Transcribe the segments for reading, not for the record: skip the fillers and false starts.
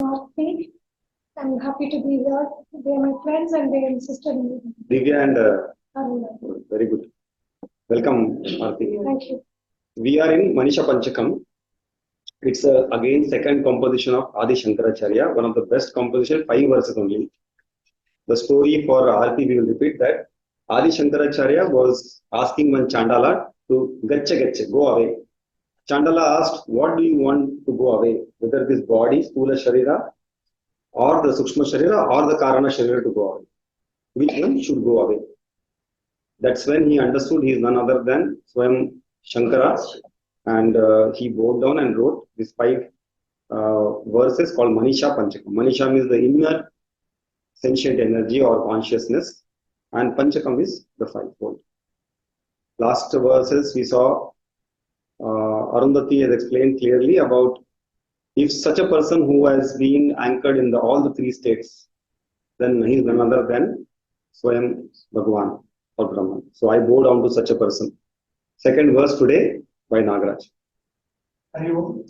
Happy. I'm happy to be here. They are my friends and they insisted me. Divya and Arjuna. very good. Welcome, Aarti. Thank you. We are in Manisha Panchakam. It's again second composition of Adi Shankaracharya, one of the best composition, 5 verses only. The story for Aarti, we will repeat that. Adi Shankaracharya was asking one Chandala to gacha, go away. Chandala asked, what do you want to go away? Whether this body, Stula Sharira, or the Sukshma Sharira, or the Karana Sharira to go away. Which one should go away? That's when he understood he is none other than Swam Shankara, and he bowed down and wrote these 5 verses called Manisha Panchakam. Manisha means the inner sentient energy or consciousness, and Panchakam is the 5-fold. Last verses we saw Arundhati has explained clearly about if such a person who has been anchored in all the 3 states, then he is none other than Swayam Bhagavan or Brahman. So I bow down to such a person. Second verse today by Nagaraj. Are you?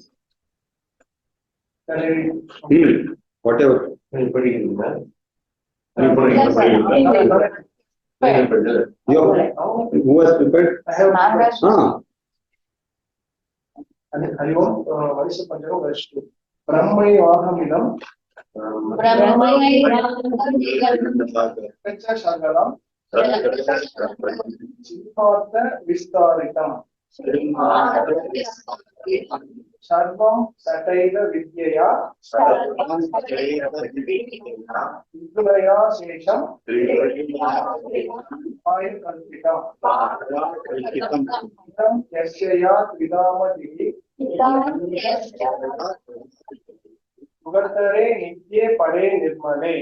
Whatever. Anybody in that? Who has prepared? I have. Ah. Hariom, Vaisya Panchakam, verse 2. Brahmai Vahamidam. Pecha Shagalam. Chimata Vistaritam. Sarvam Sataida Vidyaya. Vidulaya Sesham. Maya Kalpitam. Yasyaya Vidamadihi. Sugatare Nitye Pade Nirmale.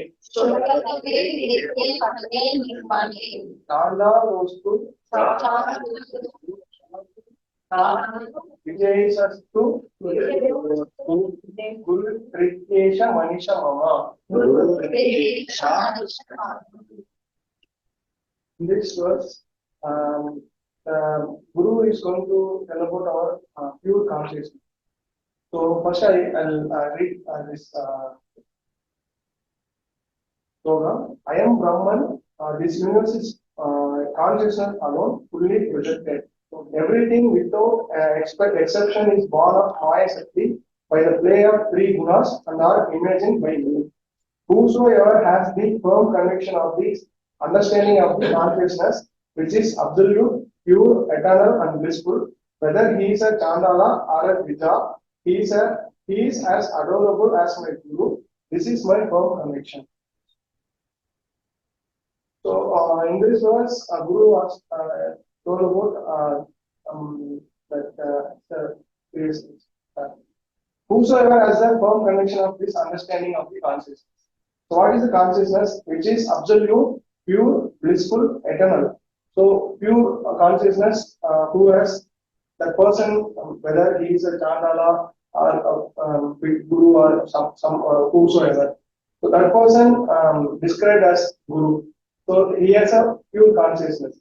Nanda Rostu. Vijayasastu. Guru Trityesha Manisha Mama. In this verse, the Guru is going to tell about our pure consciousness. So first I'll read this slogan. I am Brahman. This universe is consciousness alone, fully projected. So everything without exception is born of Maya Shakti by the play of 3 gunas and are imagined by me. Whosoever has the firm conviction of this understanding of the consciousness, which is absolute, pure, eternal, and blissful, whether he is a Chandala or a Vija, he is as adorable as my Guru. This is my firm conviction. So in this verse, Guru was told about whosoever has the firm conviction of this understanding of the consciousness. So what is the consciousness? Which is absolute, pure, blissful, eternal. So pure consciousness, who has that person, whether he is a Chandala or a Guru or some whosoever. So that person described as Guru. So he has a pure consciousness.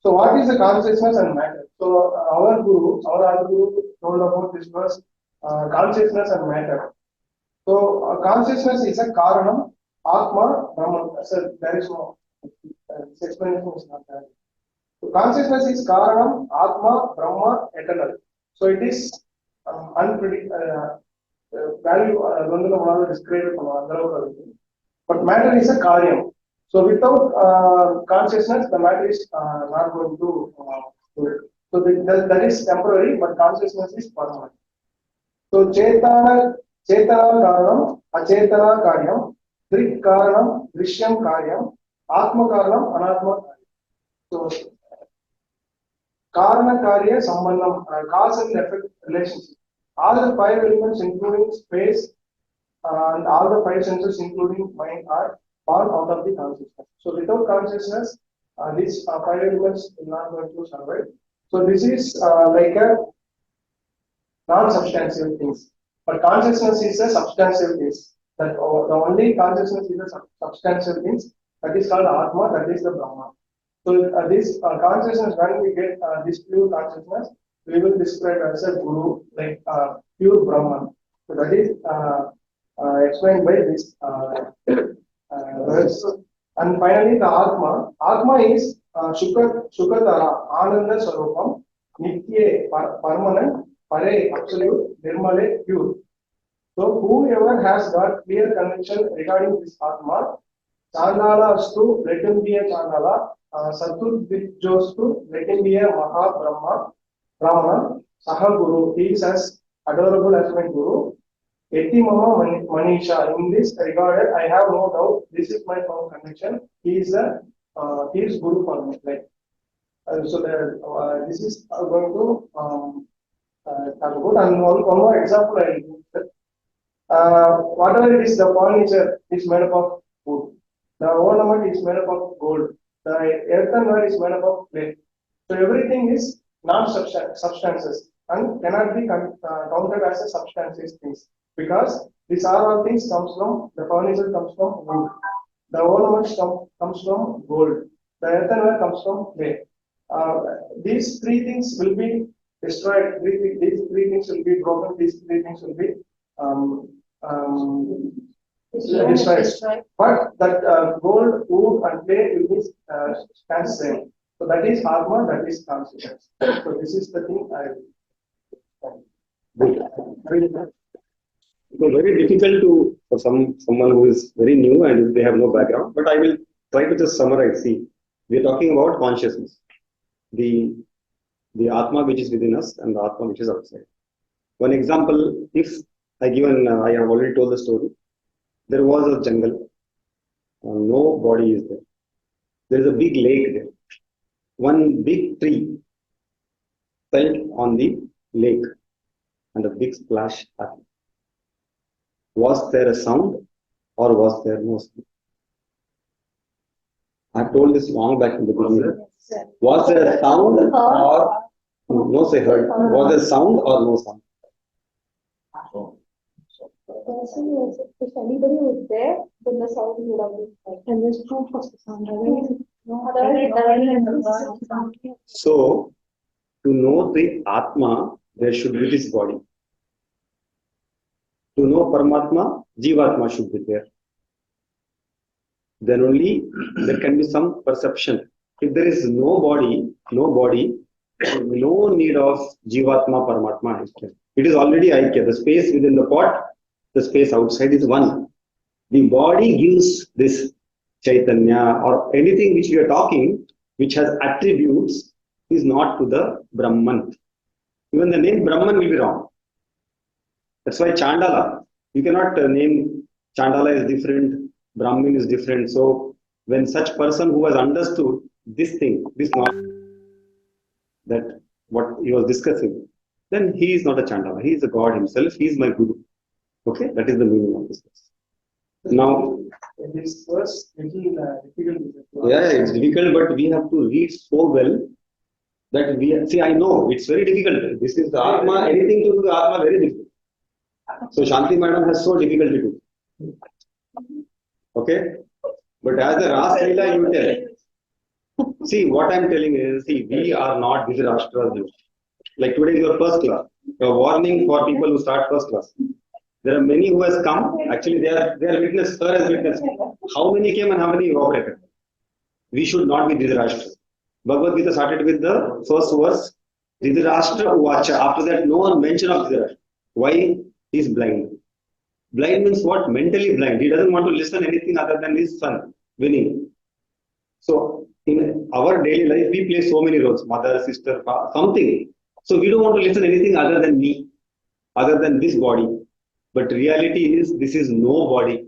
So what is the consciousness and matter? So our Guru told about this verse, consciousness and matter. So consciousness is a Karanam, Atma, Brahman. So there is no this explanation is not there. So consciousness is Karanam, Atma, Brahma, eternal. So it is unpredictable value described from but matter is a Karyam. So without consciousness, the matter is not going to. So that is temporary, but consciousness is permanent. So Chetana Karanam, Achetana Karyam, Drik Karanam, Drishyam Karyam, Atma Karanam, Anatma Karyam. So Karana Karya Sambandham, cause and effect relationship. All the 5 elements, including space, and all the 5 senses, including mind, are born out of the consciousness. So without consciousness, these 5 elements will not going to survive. So this is like a non-substantial things. But consciousness is a substantial thing. That the only consciousness is a substantial things. That is called Atma. That is the Brahma. So this consciousness, when we get this pure consciousness, we will describe as a Guru, like pure Brahman. So that is explained by this verse. And finally, the Atma. Atma is Shukatara, Ananda Sarupam, Nitye, permanent, Pare, absolute, Nirmale, pure. So whoever has got clear conviction regarding this Atma, Chandala Astu, let him be a Chandala, Satudvijostu, let him be a Maha Brahmana, Saha Guru, he is as adorable as my Guru. Eti Mama Manisha, in this regard, I have no doubt, this is my firm conviction, he is Guru for me. Like, this is going to talk about, and one more example I will give. Whatever it is, the furniture is made up of wood. The ornament is made up of gold. The earthenware is made up of clay. So everything is non-substances and cannot be counted as a substances things, because these are all things comes from the furniture comes from wood. The ornaments comes from gold. The earthenware comes from clay. These three things will be destroyed. These three things will be broken. These three things will be um, um, destroyed. But that gold, wood, and clay will be stands same. So that is Atma, that is consciousness. So this is the thing I. So very difficult to for someone who is very new and they have no background. But I will try to just summarize. See, we are talking about consciousness, the Atma which is within us and the Atma which is outside. One example, if I I have already told the story. There was a jungle, no body is there. There is a big lake there. One big tree fell on the lake and a big splash happened. Was there a sound or was there no sound? I told this long back in the beginning. Was there a sound or no say heard? Was there sound or no sound? If anybody was there, then the sound would have been fine. And there's proof of the sound. So, to know the Atma, there should be this body. To know Paramatma, Jivatma should be there. Then only there can be some perception. If there is no body, no need of Jivatma, Paramatma. It is already Aikya. The space within the pot, the space outside is one. The body gives this Chaitanya or anything which we are talking, which has attributes, is not to the Brahman. Even the name Brahman will be wrong. That's why Chandala, you cannot name Chandala is different, Brahmin is different. So when such person who has understood this thing, this knowledge, that what he was discussing, then he is not a Chandala. He is a God himself. He is my Guru. Okay, that is the meaning of this. Now, this verse little difficult. yeah, it's difficult, but we have to read so well that we see. I know it's very difficult. This is the Atma. Anything to do with Atma, very difficult. So Shanti Madam has so difficulty too. Okay, but as the Ras Leela, you tell. See, what I'm telling is, see, we are not Dhritarashtra's. Like today is your first class. A warning for people who start first class. There are many who has come. Actually, they are witness. Sir has witnessed. How many came and how many evaporated? We should not be Dhritarashtra. Bhagavad Gita started with the first verse, Dhritarashtra Uvacha. After that, no one mention of Dhritarashtra. Why? He is blind. Blind means what? Mentally blind. He doesn't want to listen anything other than his son winning. So in our daily life, we play so many roles: mother, sister, father, something. So we don't want to listen anything other than me, other than this body. But reality is, this is no body.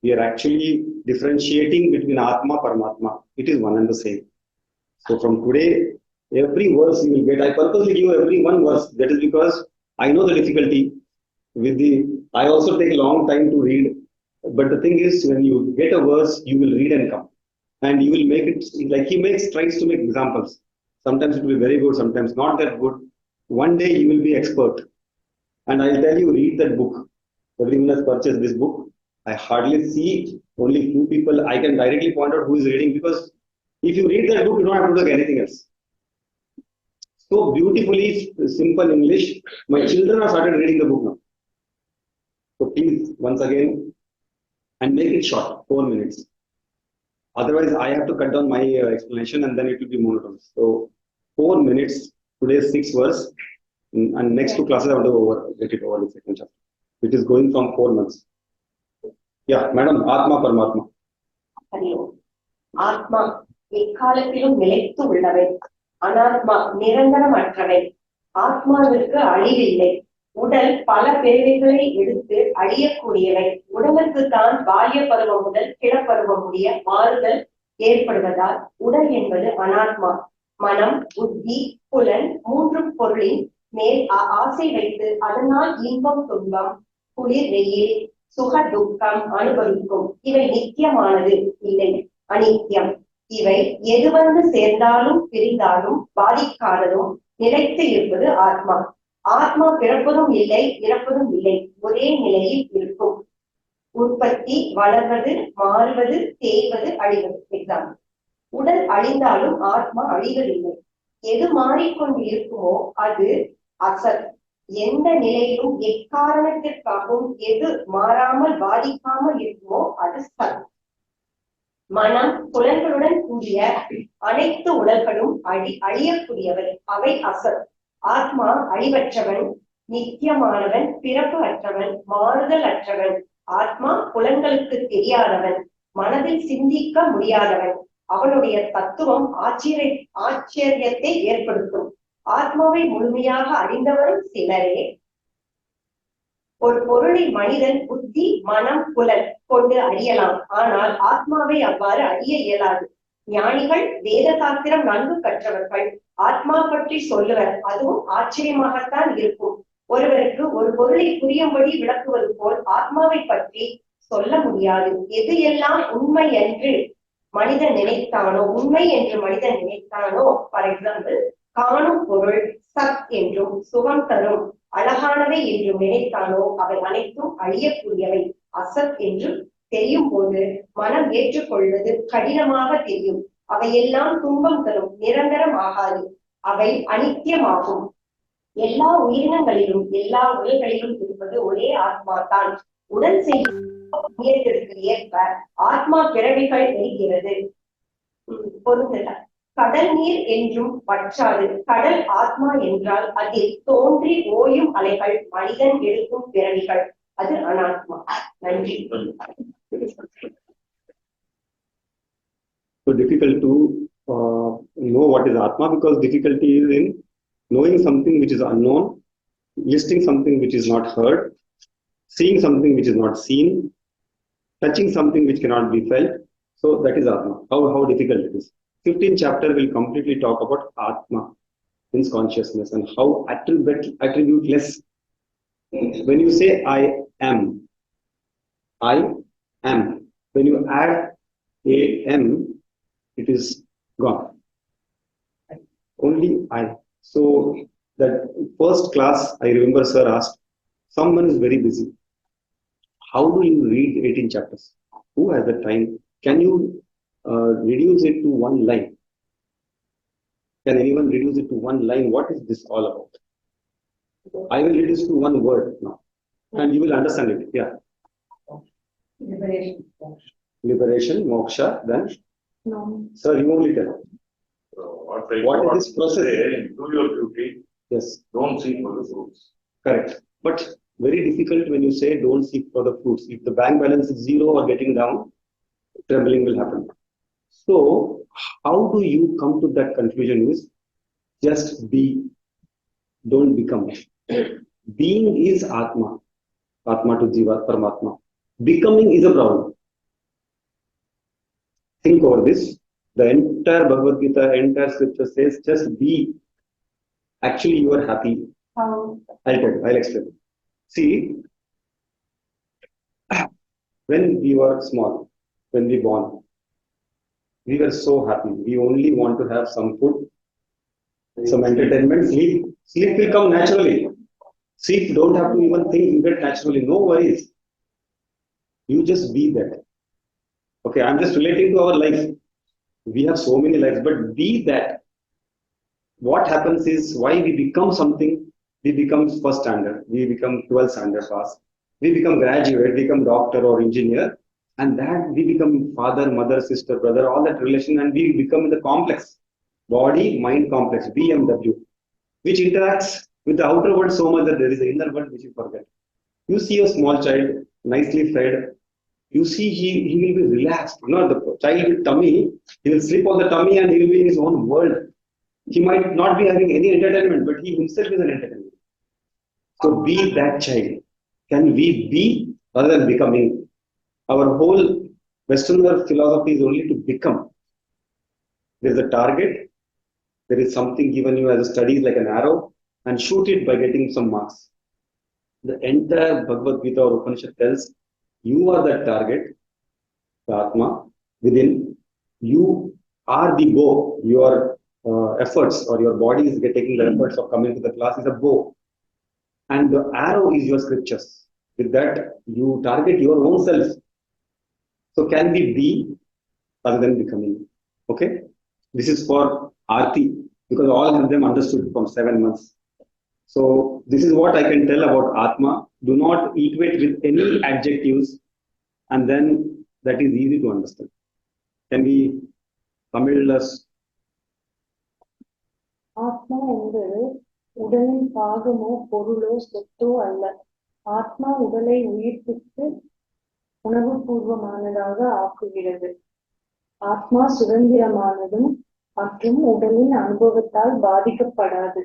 We are actually differentiating between Atma, Paramatma. It is one and the same. So from today, every verse you will get. I purposely give every one verse. That is because I know the difficulty with the. I also take a long time to read. But the thing is, when you get a verse, you will read and come, and you will make it like he tries to make examples. Sometimes it will be very good, sometimes not that good. One day you will be expert. And I'll tell you, read that book. Everyone has purchased this book. I hardly see only few people. I can directly point out who is reading, because if you read that book, you don't have to do anything else. So beautifully simple English. My children have started reading the book now. So please, once again, and make it short, 4 minutes. Otherwise, I have to cut down my explanation and then it will be monotonous. So 4 minutes, today's 6 verse, and next two classes I want to get it over the second chapter. It is going from 4 months. Yeah, Madam, Atma Paramatma. Hariom. ஆத்மா எக்காலத்திலும் நிலைத்து உள்ளவை. அனாத்மா நிரந்தரமற்றவை. ஆத்மாவிற்கு அழிவில்லை. உடல் பல பிறவிகளை எடுத்து அழியக்கூடியவை. உடலுக்கு தான் பால்ய பருவம் முதல் கிளப்பருவம் முடிய மாறுதல் ஏற்படுவதால் உடல் என்பது அனாத்மா. மனம், புத்தி, புலன் மூன்று பொருளின் மேல் ஆசை வைத்து அதனால் இன்பம், துன்பம், குளிர், வெயில், சுக, துக்கம் அனுபவிக்கும். இவை நித்தியமானது இல்லை, அனித்தியம். இவை எது வந்து சேர்ந்தாலும் பிரிந்தாலும் பாதிக்காததும் நிலைத்து இருப்பது ஆத்மா. ஆத்மா பிறப்பதும் இல்லை, இறப்பதும் இல்லை, ஒரே நிலையில் இருக்கும். உற்பத்தி, வளர்வது, மாறுவது, தேய்வது, அழிவது. எக்ஸாம்பிள், உடல் அழிந்தாலும் ஆத்மா அழிவதில்லை. எது மாறிக்கொண்டு இருக்குமோ அது அசத். எந்த நிலையிலும் எக்காரணத்திற்காகவும் எது மாறாமல் பாதிக்காமல் இருக்குமோ அது சத். மனம், புலன்களுடன் கூடிய அனைத்து உடல்களும் அழியக்கூடியவை, அவை அசத். ஆத்மா அழிவற்றவன், நித்தியமானவன், பிறப்பு அற்றவன், மாறுதல் அற்றவன். ஆத்மா புலன்களுக்கு தெரியாதவன், மனதில் சிந்திக்க முடியாதவன். அவனுடைய தத்துவம் ஆச்சரியத்தை ஏற்படுத்தும். ஆத்மாவை முழுமையாக அறிந்தவரும் சிலரே. ஒரு பொருளை மனிதன் புத்தி, மனம், புலன் கொண்டு அறியலாம். ஆனால் ஆத்மாவை அவ்வாறு அறிய இயலாது. ஞானிகள், வேத சாஸ்திரம் நன்கு கற்றவர்கள் ஆத்மா பற்றி சொல்லுவர். அதுவும் ஆச்சரியமாகத்தான் இருக்கும். ஒருவருக்கு ஒரு பொருளை புரியும்படி விளக்குவது போல் ஆத்மாவை பற்றி சொல்ல முடியாது. எது எல்லாம் உண்மை என்று மனிதன் நினைத்தானோ, உண்மை என்று மனிதன் நினைத்தானோ, ஃபார் எக்ஸாம்பிள், காணும் பொருள் சத் என்றும் சுகம் தரும் அழகானவை என்றும் நினைத்தானோ அவை அனைத்தும் அழியக்கூடியவை, அசத் என்றும் தெரியும் போது மனம் ஏற்றுக்கொள்வது கடினமாக தெரியும். அவையெல்லாம் துன்பம் தரும், நிரந்தரம் ஆகாது, அவை அனித்தியமாகும். எல்லா உயிரினங்களிலும் எல்லா உடல்களிலும் இருப்பது ஒரே ஆத்மா தான். உடல் செய்யும் ஏற்ப ஆத்மா பிறவிகள் இருக்கிறது. பொருந்தல. கடல் நீர் என்றும் வற்றாது. கடல் ஆத்மா என்றால் அதில் தோன்றி ஓயும் அலைகள் மனிதன் எடுக்கும் பிறவிகள், அது அனாத்மா. நன்றி. So difficult to know what is Atma, because difficulty is in knowing something which is unknown, listing something which is not heard, seeing something which is not seen, touching something which cannot be felt. So that is Atma. How difficult it is. 15th chapter will completely talk about Atma, means consciousness, and how attributeless. When you say I am. When you add am, it is gone. Only I. So that first class, I remember sir asked, someone is very busy. How do you read 18 chapters? Who has the time? Can you reduce it to one line? Can anyone reduce it to one line? What is this all about? I will reduce to one word now, and you will understand it. Yeah. Liberation, moksha, then? No. Sir, you only tell. What is this process? Do your duty. Yes. Don't seek for the fruits. Correct. But very difficult when you say don't seek for the fruits. If the bank balance is zero or getting down, trembling will happen. So, how do you come to that conclusion? Is just be, don't become. Being is Atma. Atma to Jiva, Paramatma. Becoming is a problem. Think over this. The entire Bhagavad Gita, entire scripture says just be. Actually, you are happy. How? I'll explain. See, when we were small, when we born, we were so happy. We only want to have some food, some entertainment, sleep. Sleep will come naturally. Sleep, don't have to even think, you get naturally. No worries. You just be that. Okay, I'm just relating to our life. We have so many lives, but be that. What happens is, why we become something, we become first standard, we become 12th standard pass, We become graduate, become doctor or engineer, and that we become father, mother, sister, brother, all that relation, and we become the complex, body, mind complex, BMW, which interacts with the outer world so much that there is an inner world which you forget. You see a small child, nicely fed, you see he will be relaxed. You know, the child with tummy, he will sleep on the tummy and he will be in his own world. He might not be having any entertainment, but he himself is an entertainment. So be that child. Can we be rather than becoming? Our whole Western world philosophy is only to become. There is a target, there is something given you as a studies like an arrow, and shoot it by getting some marks. The entire Bhagavad Gita or Upanishad tells you are that target, the Atma, within. You are the bow. Your efforts or your body is taking the efforts of coming to the class is a bow. And the arrow is your scriptures. With that, you target your own self. So can we be rather than becoming? Okay? This is for Aarti, because all of them understood from 7 months. So this is what I can tell about Atma. Do not equate with any adjectives, and then that is easy to understand. Can we Tamil us? ஆத்மா என்பது உடலின் பாகமோ பொருளோ சொத்தோ அல்ல. ஆத்மா உடலை உயிர்ப்பித்து உணர்வுபூர்வமானதாக ஆக்குகிறது. ஆத்மா சுதந்திரமானதும் மற்றும் உடலின் அனுபவத்தால் பாதிக்கப்படாது.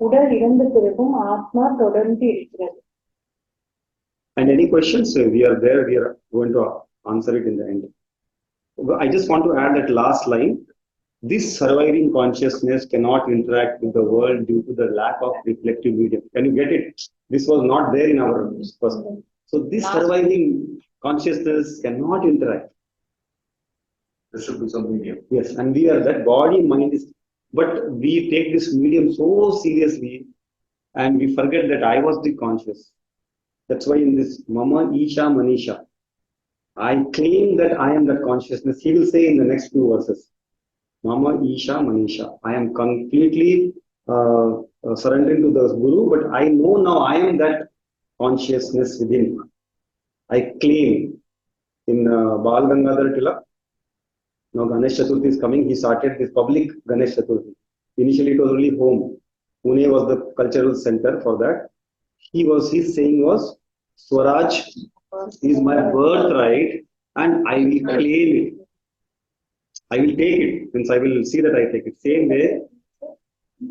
உடல் இறந்த பிறகும் ஆத்மா தொடர்ந்து இருக்கிறது. And any questions? We are there. We are going to answer it in the end. I just want to add that last line. This surviving consciousness cannot interact with the world due to the lack of reflective medium. Can you get it? This was not there in our first. So this surviving consciousness cannot interact. There should be some medium. Yes, and we are that body, mind is, but we take this medium so seriously and we forget that I was the conscious. That's why in this Mama Isha Manisha, I claim that I am that consciousness. He will say in the next few verses, Mama Isha Manisha. I am completely surrendering to the Guru, but I know now I am that consciousness within. I claim in Bal Gangadhar Tilak. Now Ganesh Chaturthi is coming. He started this public Ganesh Chaturthi. Initially it was only home. Pune was the cultural center for that. His saying was, Swaraj is my birthright and I will claim it. I will take it, since I will see that I take it. Same way,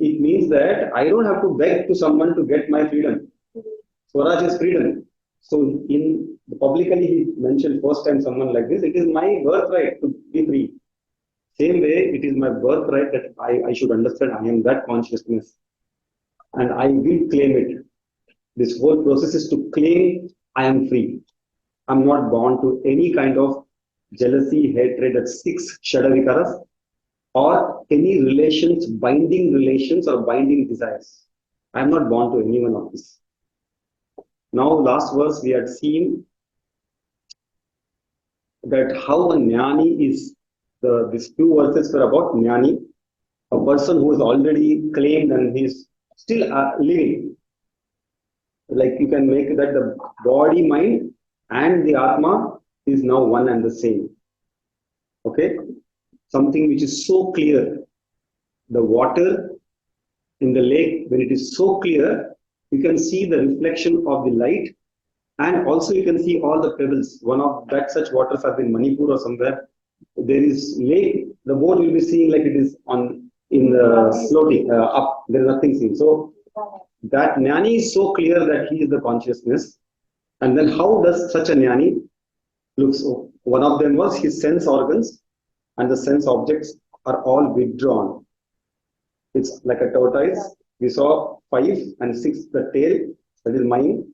it means that I don't have to beg to someone to get my freedom. Swaraj is freedom. So in publicly he mentioned first time someone like this, it is my birthright to be free. Same way, it is my birthright that I should understand I am that consciousness and I will claim it. This whole process is to claim I am free. I'm not born to any kind of jealousy, hatred, that 6 Shadavikaras, or any relations, binding relations or binding desires. I am not born to any one of this. Now, last verse we had seen that how a jnani is, these 2 verses were about jnani, a person who is already claimed and he is still living. Like you can make that the body, mind and the Atma is now one and the same. Okay? Something which is so clear. The water in the lake, when it is so clear, you can see the reflection of the light and also you can see all the pebbles. One of that such waters are in Manipur or somewhere. There is lake, the boat will be seeing like it is in the floating up. There is nothing seen. So that jnani is so clear that he is the consciousness. And then how does such a jnani looks? One of them was his sense organs and the sense objects are all withdrawn. It's like a tortoise. We saw 5 and 6, the tail, that is mine.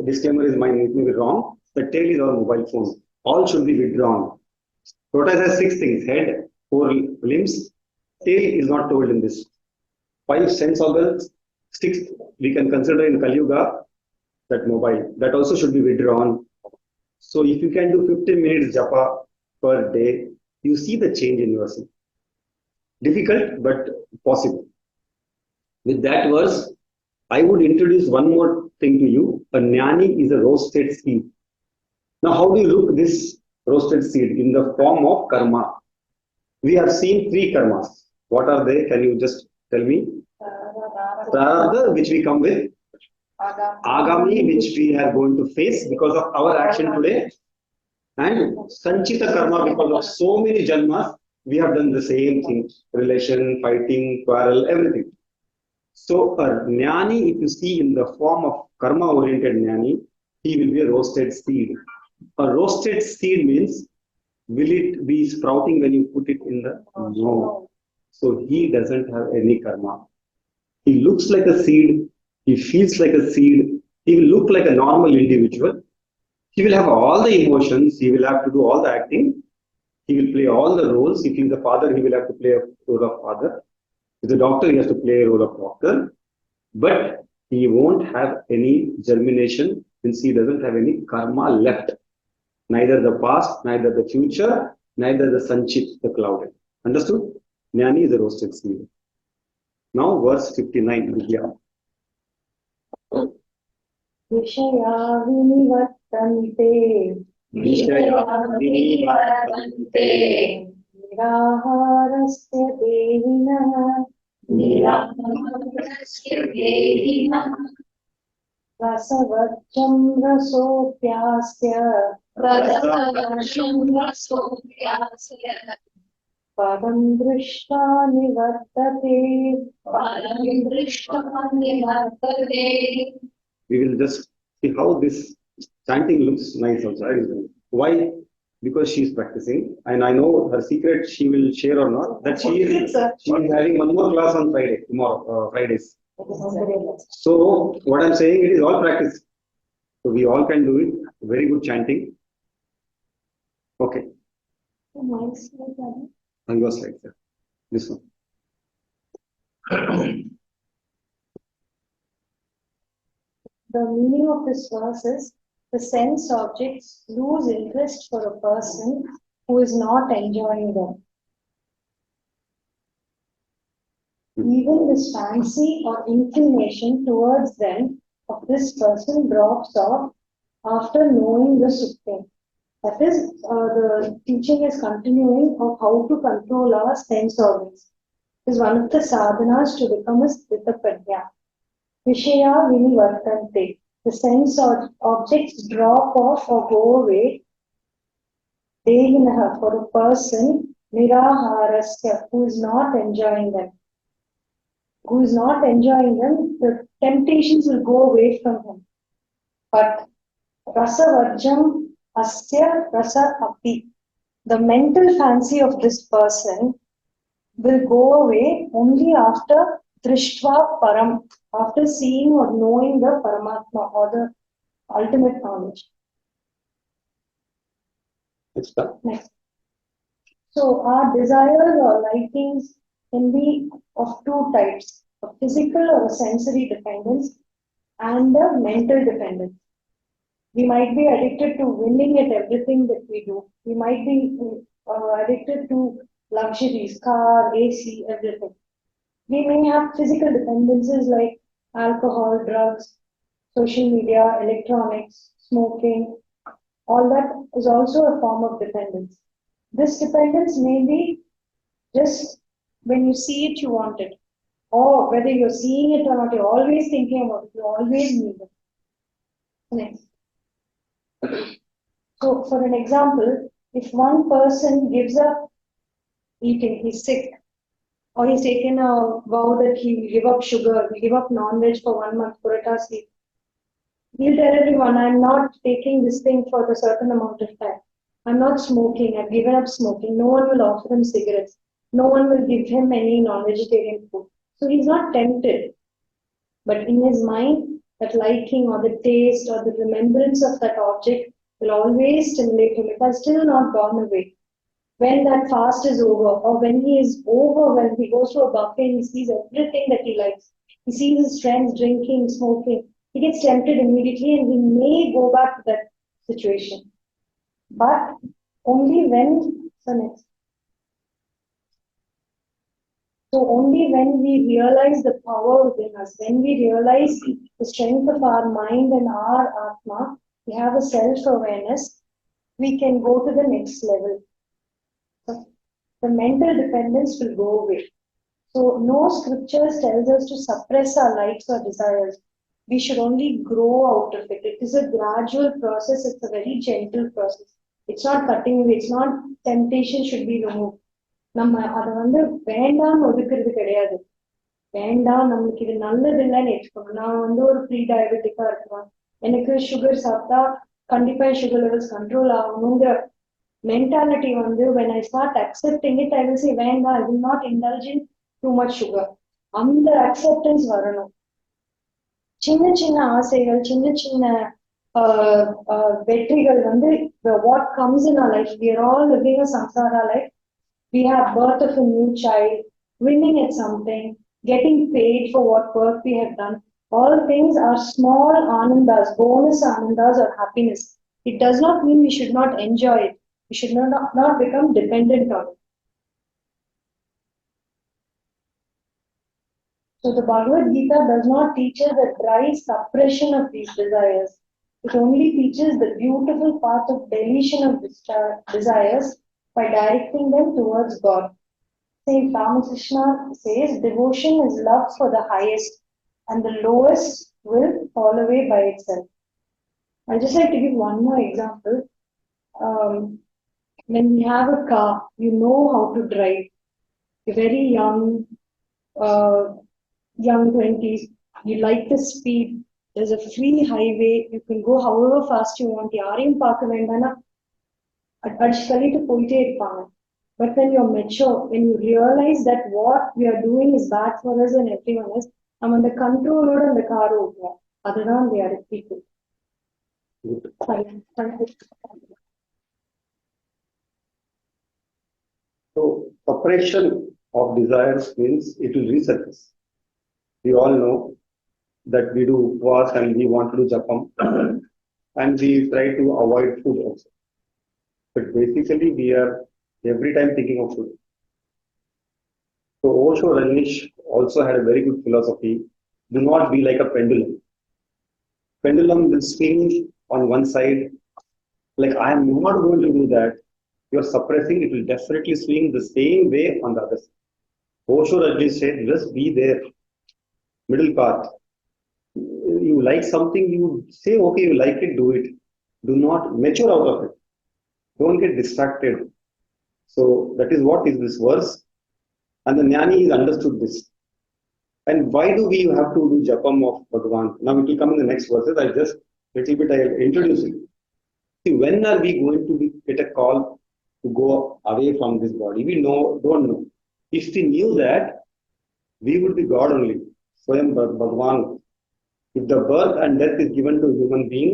Disclaimer is mine, it may be wrong. The tail is our mobile phone. All should be withdrawn. Tortoise has 6 things: head, 4 limbs. Tail is not told in this. 5 sense organs. 6th, we can consider in Kali Yuga, that mobile. That also should be withdrawn. So if you can do 15 minutes japa per day, you see the change in yourself. Difficult, but possible. With that verse, I would introduce one more thing to you. A jnani is a roasted seed. Now, how do you look this roasted seed? In the form of karma. We have seen three karmas. What are they? Can you just tell me? Prarabdha, which we come with. Agami, which we are going to face because of our action today. And Sanchita karma, because of so many janmas, we have done the same thing. Relation, fighting, quarrel, everything. So a jnani, if you see in the form of karma-oriented jnani, he will be a roasted seed. A roasted seed means, will it be sprouting when you put it in the? No. So he doesn't have any karma. He looks like a seed. He feels like a seed. He will look like a normal individual. He will have all the emotions. He will have to do all the acting. He will play all the roles. If he's a father, he will have to play a role of father. If he's a doctor, he has to play a role of doctor. But he won't have any germination since he doesn't have any karma left. Neither the past, neither the future, neither the sanchit, the clouded. Understood? Jnani is a roasted seed. Now verse 59, Vidya. Vishaya vinivartante. Vishaya vinivartante. Niraharasya dehinah. Rasavajjam rasopyasya. Padam drishta nivartate. We will just see how this chanting looks nice also. Right? Why? Because she is practicing, and I know her secret. She will share or not that she is having one more class on Friday tomorrow, Fridays. So what I'm saying, it is all practice. So we all can do it. Very good chanting. Okay. On your slide, sir. This one. The meaning of this verse is the sense objects lose interest for a person who is not enjoying them. Even this fancy or inclination towards them of this person drops off after knowing the Supreme. That is, the teaching is continuing of how to control our sense organs. It is one of the sadhanas to become a Sthita Prajna. Vishaya vinivartante. The sense objects drop off or go away. Dehinaha, for a person, niraharasya, who is not enjoying them. Who is not enjoying them, the temptations will go away from him. But rasavajjam asya rasa api. The mental fancy of this person will go away only after drishtva param, after seeing or knowing the Paramatma or the ultimate knowledge. Next. So our desires or likings can be of two types, a physical or a sensory dependence and a mental dependence. We might be addicted to winning at everything that we do. We might be addicted to luxuries, car, AC, everything. We may have physical dependencies like alcohol, drugs, social media, electronics, smoking. All that is also a form of dependence. This dependence may be just when you see it, you want it. Or whether you're seeing it or not, you're always thinking about it, you always need it. Next. So, for an example, if one person gives up eating, he's sick, or he's taken a vow that he will give up sugar, he'll give up non-veg for 1 month, purata sleep. He'll tell everyone, I'm not taking this thing for a certain amount of time. I'm not smoking, I've given up smoking. No one will offer him cigarettes. No one will give him any non-vegetarian food. So he's not tempted. But in his mind, that liking or the taste or the remembrance of that object will always stimulate him. It has still not gone away. When that fast is over, or when he is overwhelmed, he goes to a buffet and he sees everything that he likes. He sees his friends drinking, smoking. He gets tempted immediately and he may go back to that situation. But only when, so next. So only when we realize the power within us, when we realize the strength of our mind and our Atma, we have a self-awareness, we can go to the next level. So the mental dependence will go away. So no scriptures tells us to suppress our likes or desires. We should only grow out of it. It is a gradual process. It's a very gentle process. It's not cutting away. It's not temptation should be removed. நம்ம அதை வேண்டாம்னு ஒதுக்குறது கிடையாது. வேண்டாம் நம்மளுக்கு இது நல்லது இல்லைன்னு ஏற்றுக்கணும். நான் ஒரு ப்ரீ டயபெட்டிக்கா இருக்கிறேன். எனக்கு சுகர் சாப்பிட்டா கண்டிப்பா சுகர் லெவல்ஸ் கண்ட்ரோல் ஆகணுங்கிற mentality when I start accepting it, I will say வேண்டாம், I will not indulge in too much sugar. அந்த அக்செப்டன்ஸ் வரணும். சின்ன சின்ன ஆசைகள், சின்ன சின்ன வெற்றிகள் what comes in our life. We are all living a samsara life. We have birth of a new child, winning at something, getting paid for what work we have done. All things are small anandas, bonus anandas or happiness. It does not mean we should not enjoy it. We should not become dependent on it. So the Bhagavad Gita does not teach us the dry suppression of these desires. It only teaches the beautiful path of deletion of desires by directing them towards God. Saint Ramakrishna says devotion is love for the highest and the lowest will fall away by itself. I just like to give one more example. When you have a car, you know how to drive. You're very young 20s, you like the speed, there's a free highway, you can go however fast you want. யாரையும் பார்க்க வேண்டாம்னா அடிச்சு தள்ளிட்டு போயிட்டே இருப்பாங்க. But when you're mature, when you realize that what we are doing is bad for us and everyone else, நம்ம அந்த கண்ட்ரோலோட அந்த கார் ஓட்டுவோம். அதுதான் they are people. So suppression of desires means it will resurface. We all know that we do upvas and we want to do japam and we try to avoid food also. But basically we are every time thinking of food. So Osho Rajneesh also had a very good philosophy. Do not be like a pendulum. Pendulum will swing on one side. Like I am not going to do that. You are suppressing, it will definitely swing the same way on the other side. Osho Rajneesh said, just be there. Middle path. You like something, you say, okay, you like it, do it. Do not mature out of it. Don't get distracted. So that is what is this verse. And the jnani is understood this. And why do we have to do japam of Bhagavan? Now it will come in the next verses. I just little bit I introduce it. See, when are we going to get a call to go away from this body? We don't know. If we knew that, we would be God only. Swayam Bhagavan. If the birth and death is given to a human being,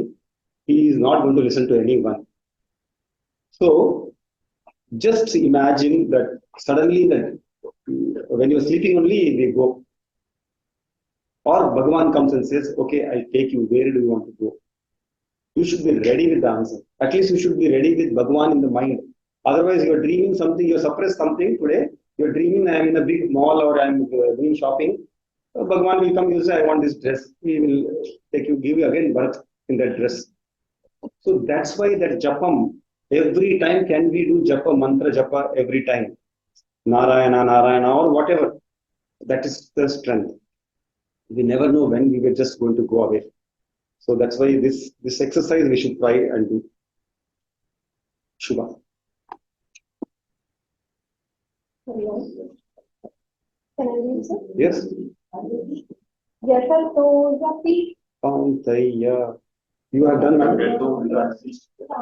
he is not going to listen to anyone. So, just imagine that suddenly that when you are sleeping only, we go. Or Bhagavan comes and says, okay, I'll take you. Where do you want to go? You should be ready with the answer. At least you should be ready with Bhagavan in the mind. Otherwise, you are dreaming something, you suppress something today. You are dreaming, I am in a big mall or I am doing shopping. Bhagavan will come, you say, I want this dress. He will give you again birth in that dress. So that's why that japam, every time can we do japa, mantra japa every time. Narayana, Narayana or whatever. That is the strength. We never know when we were just going to go away. So that's why this exercise we should try and do. Shubha. Can I read, sir? Yes. Yatato yapi. Kauntaya. You have done, ma'am.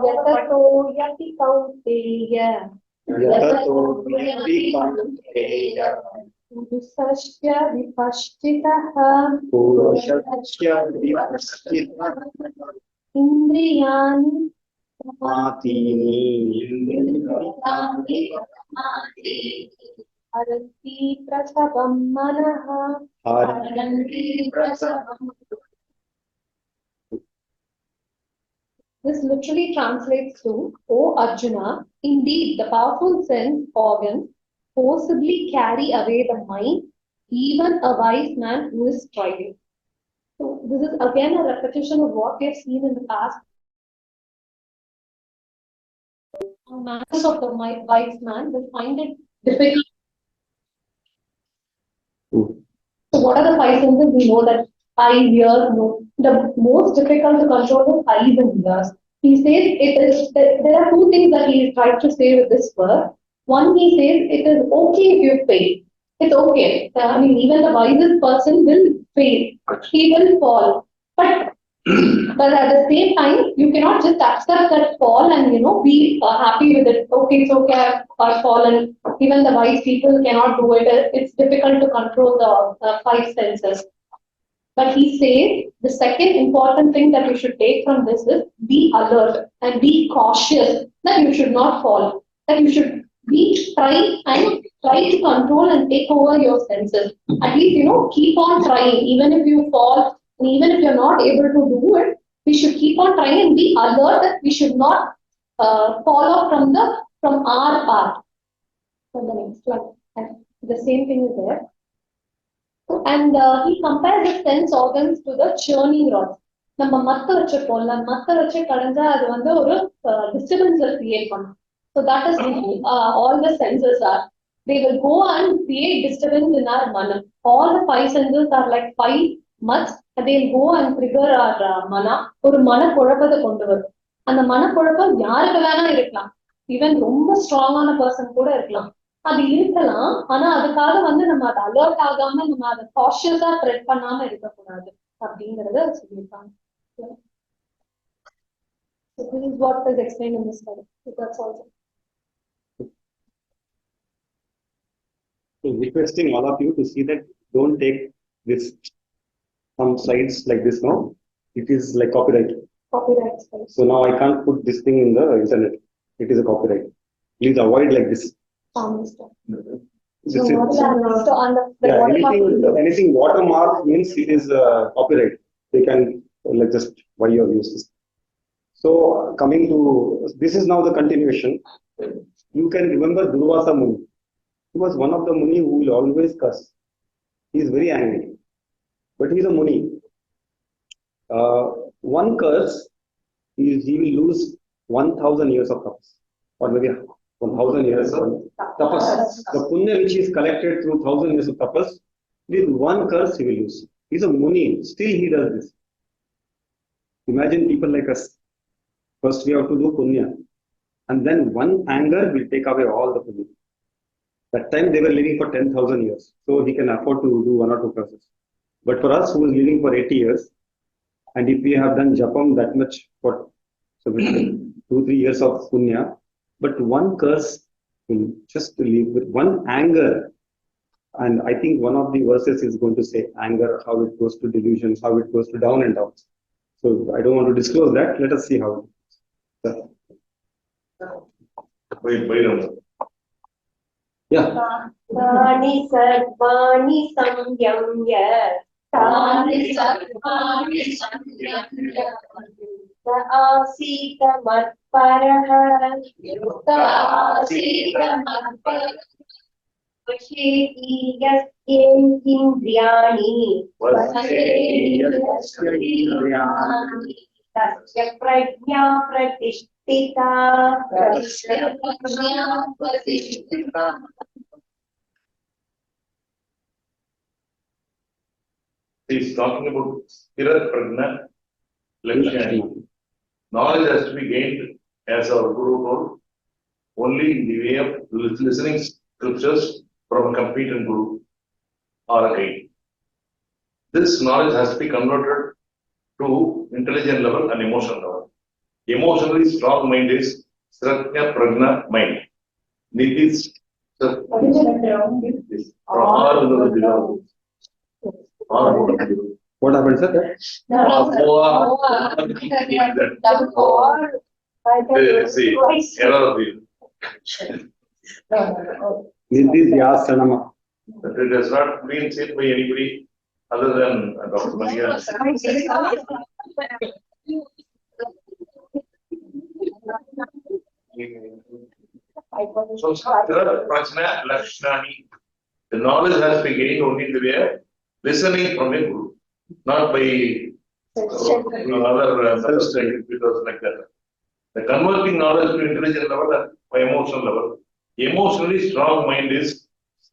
Yatato yapi kauteya. Yatato yapi kauteya. Purusasya vipashchitaha. Purushasya vipashchitaha. Indriyani Matini. Haranti prasavam manaha. Haranti prasavam. This literally translates to, O Arjuna, indeed the powerful sense organ forcibly carry away the mind, even a wise man who is striving. So this is again a repetition of what we have seen in the past. Manners of the wise man will find it difficult. So what are the five senses? We know that eye, ear, nose. The most difficult to control is eyes and ears. He says it is there are two things that he tries to say with this verse. One, he says it is okay if you fail. It's okay. I mean, even the wisest person will fail. He will fall. But at the same time, you cannot just accept that fall and be happy with it. Okay, it's okay, I've fallen. Even the wise people cannot do it. It's difficult to control the five senses. But he says the second important thing that you should take from this is be alert and be cautious that you should not fall. That you should try to control and take over your senses. At least keep on trying, even if you fall, and even if you're not able to do it, we should keep on trying and be alert that we should not fall off from our path. So the next slide, and the same thing is there. And he compares the sense organs to the churning rods. நம்ம மத்த வச்சிருப்போம்ல, மத்த வச்சு கடைஞ்சா அது வந்து ஒரு disturbance create பண்ணும். So that is all the senses are. They will go and create disturbance in our mana. All the five senses are like five muds, and they will go and trigger our mana. ஒரு மனக்குழப்பத்தை கொண்டு வரும். அந்த மனக்குழப்பம் யாருக்கு வேணா இருக்கலாம். Even ரொம்ப ஸ்ட்ராங்கான பர்சன் கூட இருக்கலாம். அது இருக்கலாம். ஆனா அதுக்காக வந்து நம்ம அதை அலர்ட் ஆகாம நம்ம அதை காஷியஸா த்ரெட் பண்ணாம இருக்கக்கூடாது அப்படிங்கறத சொல்லியிருக்காங்க. So this is what is explained in this study. So that's also. So requesting all of you to see that don't take this some slides like this now. It is like copyright. Copyright. So now I can't put this thing in the internet. It is a copyright. Please avoid like this. This anything watermark means it is copyright. They can like just why you have used this. So coming to this is now the continuation. You can remember Durvasa Muni. He was one of the Muni who will always curse. He is very angry, but he is a Muni. One curse is he will lose 1,000 years of tapas, or maybe 1,000 years of tapas. The punya which is collected through 1,000 years of tapas, with one curse he will lose. He is a Muni, still he does this. Imagine people like us. First we have to do punya, and then one anger will take away all the punya. That time they were living for 10,000 years, so he can afford to do one or two curses. But for us who is living for 80 years, and if we have done japam that much for 2-3 years of punya, but one curse will just leave with one anger. And I think one of the verses is going to say anger, how it goes to delusions, how it goes to down and out. So I don't want to disclose that. Let us see how it goes. Wait. Yeah. Tani sarvani samyamya. Tani sarvani samyamya. Asita matparaha. Asita matparaha. Vasheti yasyendriyani. Tasya prajna pratishtita. He's talking about Stira Prajna Lakshmi. Knowledge has to be gained, as our Guru told, only in the way of listening scriptures from a competent Guru or a guide. This knowledge has to be converted to intelligent level and emotional level. Emotionally strong mind is Sratya Prajna mind. Nidis What happened, sir? See, error. Nidis Yasanama. It has not been said by anybody other than Dr. Maria. So, Stira Prajna Lakshnani. The knowledge has to be gained only in the way of listening from a guru, not by other self-study, because like that. The converting knowledge to intelligent level and by emotional level. Emotionally strong mind is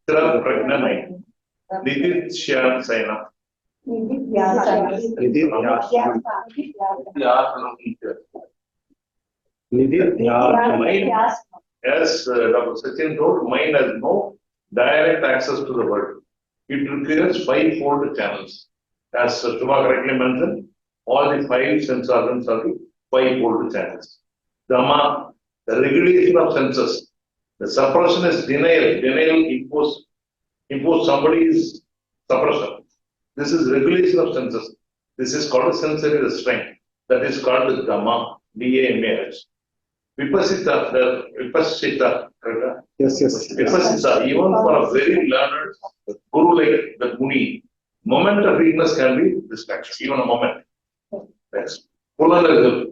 Stira Prajna mind. Nidhi Sayana. Mind, as Dr. Sachin told, mind has no direct access to the world. It requires five-fold channels. As Shubha correctly mentioned, all the five sense organs are the five-fold channels. Dhamma, the regulation of senses. The suppression is denial. Denial impose somebody's suppression. This is regulation of senses. This is called sensory restraint. That is called the Dhamma, D-A-M-A-H. Vipassita, Yes, yes. Vipassita, even for a very learned guru like the Muni, moment of weakness can be distraction, even a moment. Next.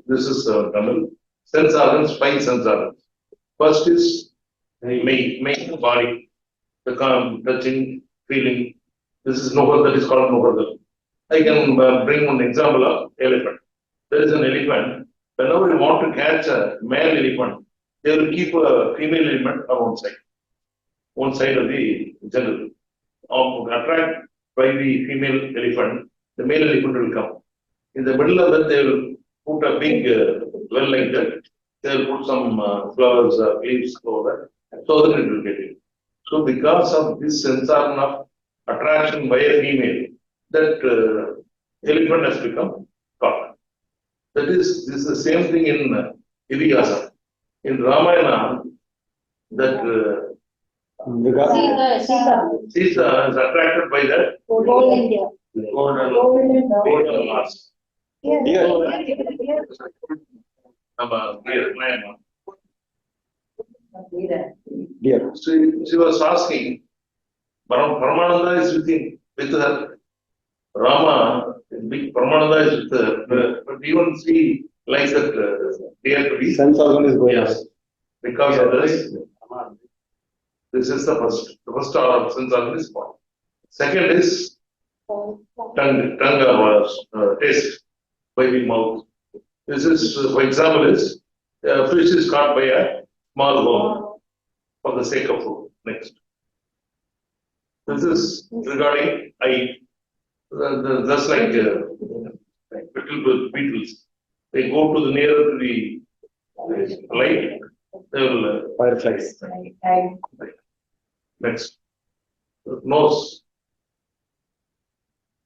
This is Tamil. Sense organs, five sense organs. First is main body, the touching, feeling. This is Nohar, that is called Nohar. I can bring one example of elephant. There is an elephant. Whenever you want to catch a male elephant, they will keep a female elephant on one side of the jungle. Attract by the female elephant, the male elephant will come. In the middle of that, they will put a big well like that. They will put some flowers, leaves over that, so that it will get in. So, because of this sense of attraction by a female, that elephant has become caught. That is, this is the same thing in Ivihasa. In Ramayana, that Sita is attracted by that golden mask. Dear. She was asking, Paramananda is with her. Rama, big Paramananda is with her, but even she likes that dear to be. Sense organ is going. Yes. Because of this, this is the first. The first order of sense organ is born. Second is tongue or taste by the mouth. This is, for example, is fish is caught by a small bone for the sake of food. Next. This is regarding eye. Just like beetles, they go to the nearer to the light, they will Fireflies. Next. Nose.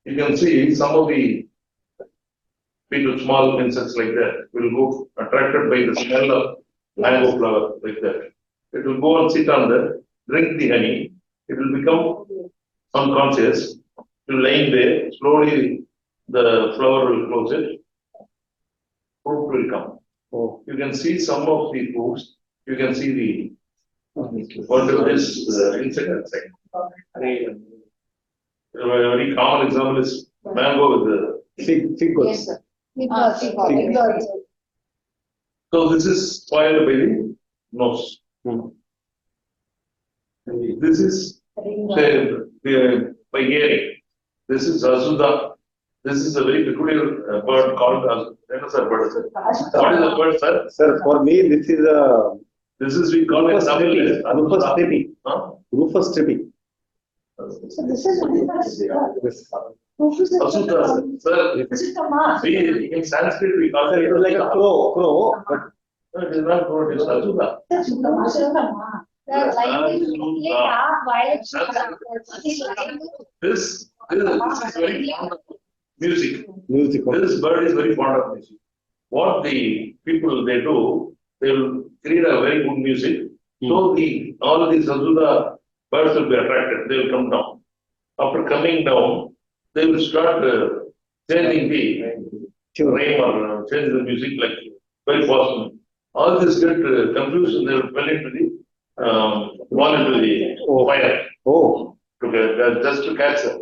You can see some of the beetle, small insects like that, will go attracted by the smell of mango flower like that. It will go and sit on that, drink the honey, it will become unconscious. You lying there, slowly the flower will close it, fruit will come. Oh. You can see some of the fruits, you can see the what is insect insect. A very common example is mango with the Fig goes. Yes, sir. so this is spoiled by the nose. This is by hearing. This is Asuda. This is a very peculiar bird called dinosaur bird. What is the bird, sir? Sir, for me, this is a This is we call it Rufus trippy. Rufus Asuda. trippy. Huh? Rufus trippy. So this is Yes. Asuda, sir. This is the mask. We in Sanskrit we call Sir, it is like a crow, but No, it is not crow, it is Asuda. This is the mask. This is very fond of music. music. This bird is very fond of music. What the people they do, they will create a very good music. So all these Asuda birds will be attracted. They will come down. After coming down, they will start changing the rhyme or change the music like very fast. All this get confused and they will fell into the fall into the fire. Oh. Just to catch them.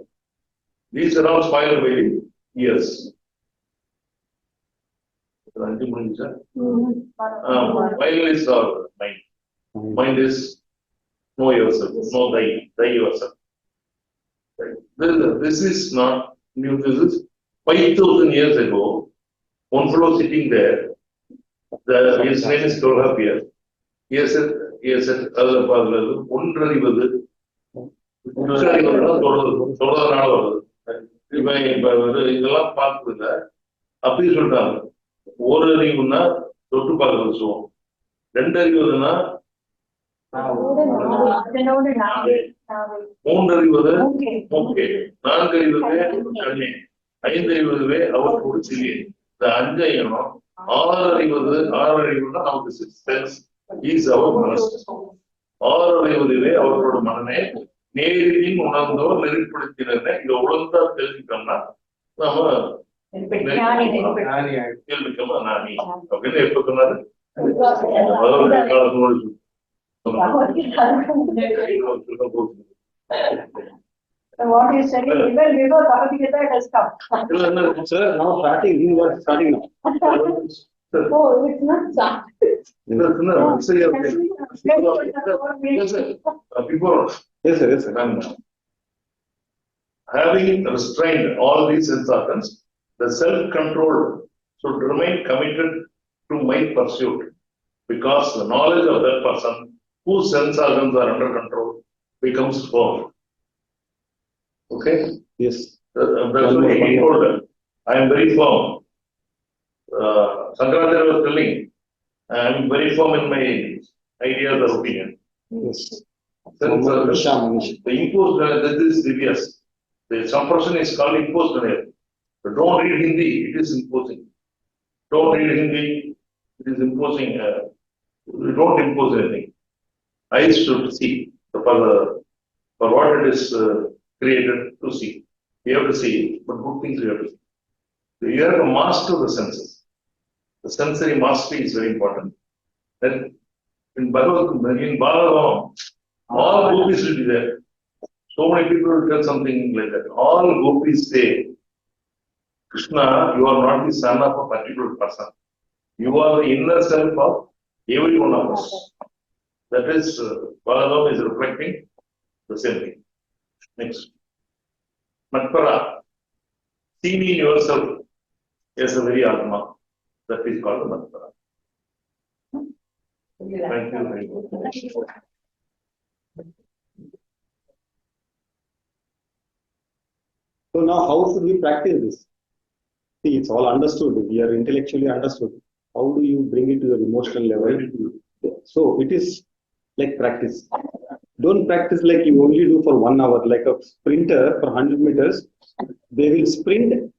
These are all spoiled by the ears. Finally, is our mind. Mind is know yourself, know thy yourself. Right. This is not new. This is 5,000 years ago. One fellow sitting there, his name is Tolhapia. He said, ஒன்றறிவது சொல்றதுனால வருது. இவன் இப்ப இதெல்லாம் பார்க்குதுல அப்படி சொல்றாங்க. ஒரு அறிவுன்னா தொட்டு பார்க்கறது சொல்லுவோம். 2 அறிவுன்னா 3 அறிவது ஓகே, 4 அறிவது கண்ணே, 5 அறிவதுவே அவர்களோடு சிறிய. இந்த 5 ஐயனும் 6 அறிவுன்னா நமக்கு 6th sense is our மனசு. 6 அறிவதுவே அவர்களோட மனமே நேரில் உணர்ந்தோ நெறிப்படுத்தினே. இதை ஒழுங்கா தெரிஞ்சுட்டோம்னா நாம கேள்விக்கமா நானி அப்படின்னு எப்ப சொன்னாரு? காலத்தோடு what you said, even before Bhagavad has come. Sir, now starting now. Oh, it's not started. Yes, sir. Having restrained all these sense organs, the self-control should remain committed to my pursuit, because the knowledge of that person whose sense organs are under control becomes firm. Okay? Yes. That's what he told them. I am very firm. Shankaracharya was telling, I am very firm in my ideas or opinion. Yes. Sense organs, the imposed, that is serious. Some person is called imposed denial. But don't read Hindi, it is imposing. Don't read Hindi, it is imposing. Don't impose anything. Eyes should see for what it is created to see. We have to see, but good things we have to see. So you have to master the senses. The sensory mastery is very important. Then in Bhagavatam, all gopis will be there. So many people will tell something like that. All gopis say, Krishna, you are not the son of a particular person. You are the inner self of every one of us. That is, Bhagavatam is reflecting the same thing. Next. Matpara. See me in yourself as a very Atma. That is called the Matpara. Thank you very much. So now how should we practice this? See, it's all understood. We are intellectually understood. How do you bring it to your emotional level? So it is like practice. Don't practice like you only do for 1 hour. Like a sprinter for 100 meters, they will sprint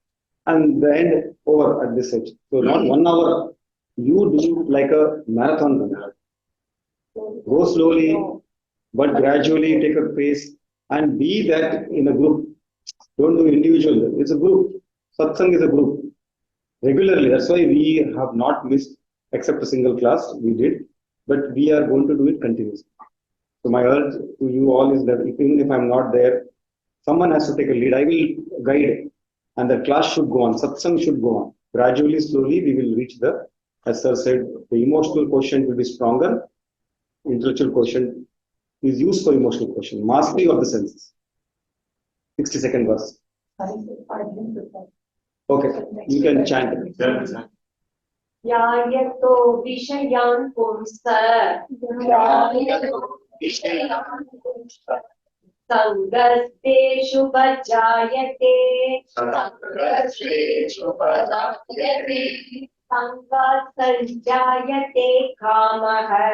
and the end over at this age. So not 1 hour. You do like a marathon runner. Go slowly, but gradually take a pace and be that in a group. Don't do individual. It's a group. Satsang is a group. Regularly. That's why we have not missed except a single class. We did, but we are going to do it continuously. So my urge to you all is that even if I'm not there, someone has to take a lead. I will guide, and the class should go on. Satsang should go on. Gradually, slowly, we will reach the, as sir said, the emotional quotient will be stronger. Intellectual quotient is used for emotional quotient. Mastery of the senses. 60-second verse. Okay, you can chant. Yayato Vishayan Pumsa Sangasdeshu Vajayate Sangasanjayate Kamaha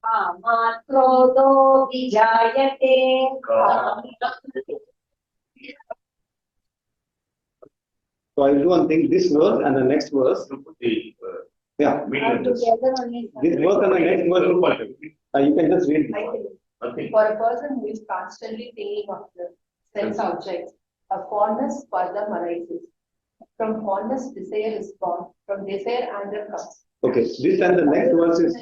Kamakrodo Vijayate So I will do one thing, this verse and the next verse. Yeah. This verse and the next verse. You can just read this. For a person who is constantly thinking of the sense objects, a fondness for them arises. From fondness, desire is born. From desire, anger comes. Okay, this and the next verse is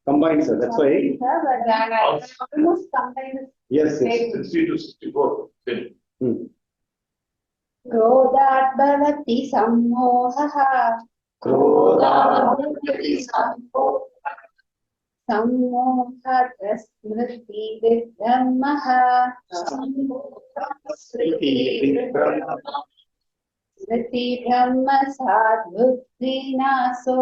combined, sir. That's why. Almost combined. Yes. 60 to 64. Same. Krodhat bhavati sammohaha. Krodhat Sammoha smriti vibrahmaha. Smriti brahma sadbuddhi naso.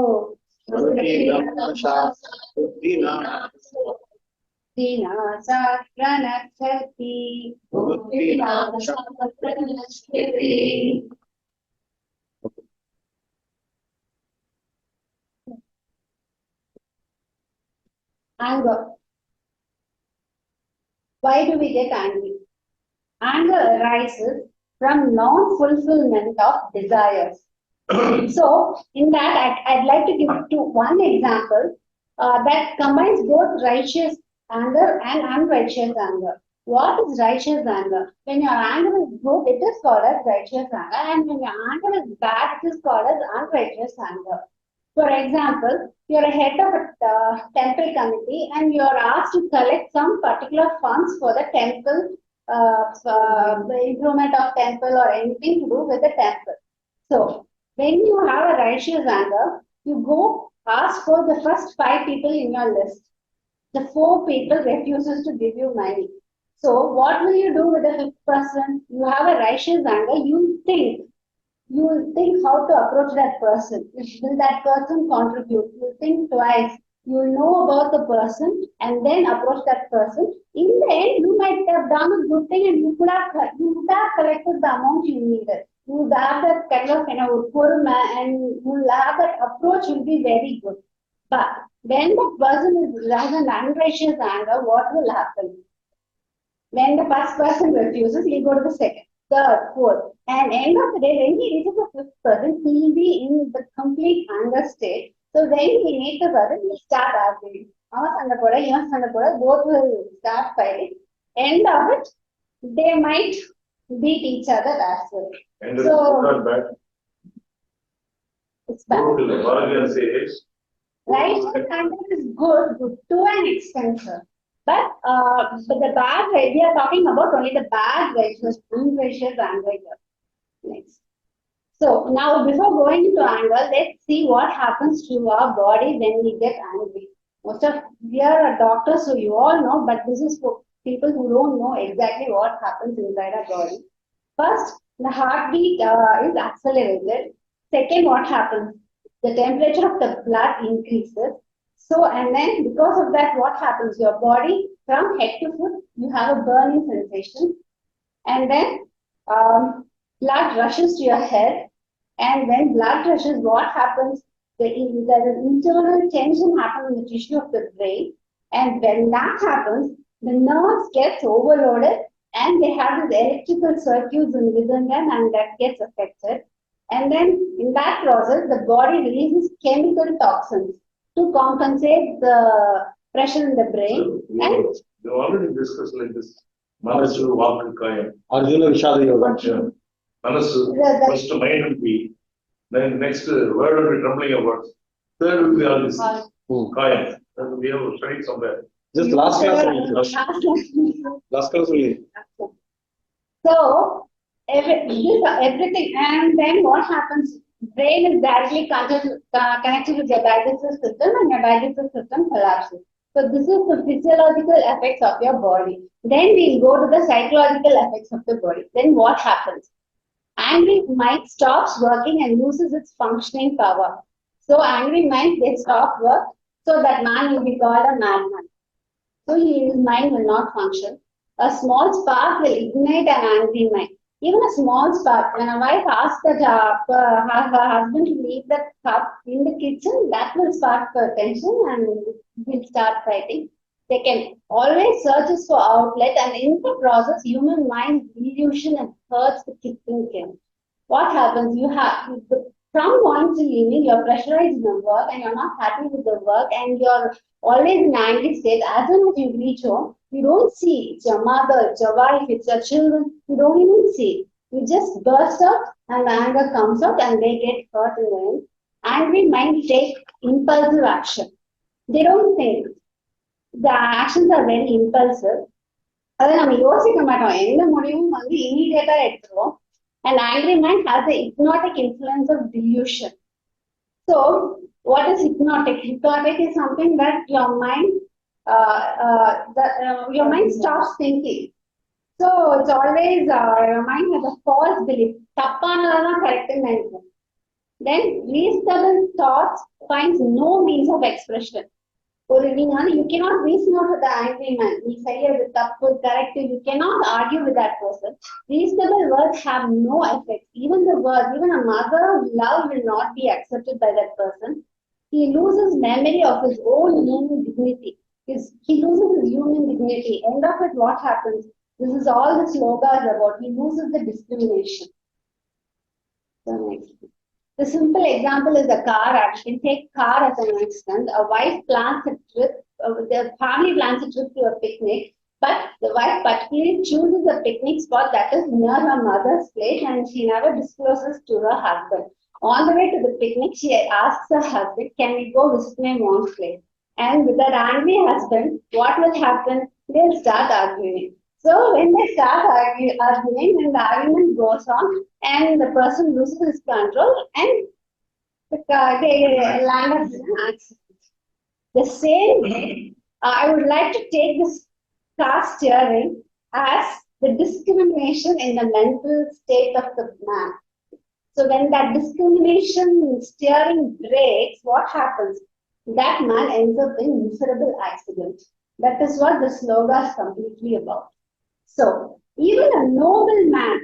Dinasa pranakshati. Anger. Why do we get angry? Anger arises from non-fulfillment of desires. So, in that, I'd like to give one example that combines both righteous anger and unrighteous anger. What is righteous anger? When your anger is good, it is called as righteous anger, and when your anger is bad, it is called as unrighteous anger. For example, you're a head of a temple committee and you're asked to collect some particular funds for the temple, the improvement of temple or anything to do with the temple. So, when you have a righteous anger, you go ask for the first 5 people in your list. The 4 people refuses to give you money. So, what will you do with the 5th person? You have a righteous anger, you will think how to approach that person. Will that person contribute? You will think twice. You will know about the person and then approach that person. In the end, you might have done a good thing and you would have collected the amount you needed. You would have that kind of and you will have that approach will be very good. But when the person has an unrighteous anger, what will happen? When the first person refuses, he'll go to the second, third, fourth. And end of the day, when he reaches the 5th person, he will be in the complete anger state. So when he meets the person, he'll start arguing. Both will start fighting. End of it, they might beat each other as well. And So- not bad. It's bad. Bhagavan says, Righteous anger is good to an extent, sir. But the bad, we are talking about only the bad righteous, unrighteous anger here. Next. So now before going into anger, let's see what happens to our body when we get angry. Most of we are doctors, so you all know, but this is for people who don't know exactly what happens inside our body. First, the heartbeat is accelerated. Second, what happens? The temperature of the blood increases. So, and then because of that, what happens? Your body, from head to foot, you have a burning sensation. And then blood rushes to your head. And when blood rushes, what happens? There is internal tension happens in the tissue of the brain. And when that happens, the nerves gets overloaded and they have these electrical circuits within them and that gets affected. And then in that process, the body releases chemical toxins to compensate the pressure in the brain. And you already discussed like this. Manasu, Vak, Kayam. Arjuna Vishada Yoga. Yeah. Manasu, first mind will be, then next word will be trembling of words. Third will be all this. Kayam. Then we have studied somewhere. Just last class only. Last class only. So, everything, and then what happens? Brain is directly connected with your digestive system, and your digestive system collapses. So, this is the physiological effects of your body. Then we go to the psychological effects of the body. Then what happens? Angry mind stops working and loses its functioning power. So, angry mind, they stop work, so that man will be called a madman. So, his mind will not function. A small spark will ignite an angry mind. Even a small spark, when a wife asks her husband to leave the cup in the kitchen, that will spark the tension and will start fighting. They can always search for outlet, and in the process, human mind delusion and hurts the kitchen can. What happens? From morning till evening, you're pressurized in the work and you're not happy with the work and you're always in angry state. As soon as you reach home, you don't see it's your mother, it's your wife, it's your children. You don't even see. You just burst out and the anger comes out and they get hurt in the end. Angry minds take impulsive action. They don't think. The actions are very impulsive. அதை நம்ம யோசிக்க மாட்டோம் எந்த முடிவும் வந்து இமீடியட்டா எடுத்துருவோம். And angry mind has the hypnotic influence of delusion. So, what is hypnotic? Hypnotic is something that your mind, your mind stops thinking. So, it's always your mind has a false belief. Tappanadana correct in. Then, reasonable thoughts finds no means of expression. You cannot reason out with the angry man. He said the tappu, correct. You cannot argue with that person. Reasonable words have no effect. Even the words, even a mother of love will not be accepted by that person. He loses memory of his own human dignity. He loses his human dignity. End of it, what happens? This is all the sloga is about. He loses the discrimination. So next. The simple example is a car. I can take car as an instance. A wife plans a trip, the family plans a trip to a picnic, but the wife particularly chooses a picnic spot that is near her mother's place and she never discloses to her husband. On the way to the picnic, she asks her husband, can we go visit my mom's place? And with that angry husband, what will happen? They'll start arguing. So when they start arguing, then the argument goes on and the person loses his control and they land up in an accident. The same way, I would like to take this car steering as the discrimination in the mental state of the man. So when that discrimination steering breaks, what happens? That man ends up in miserable accident. That is what the slogan is completely about. So, even a noble man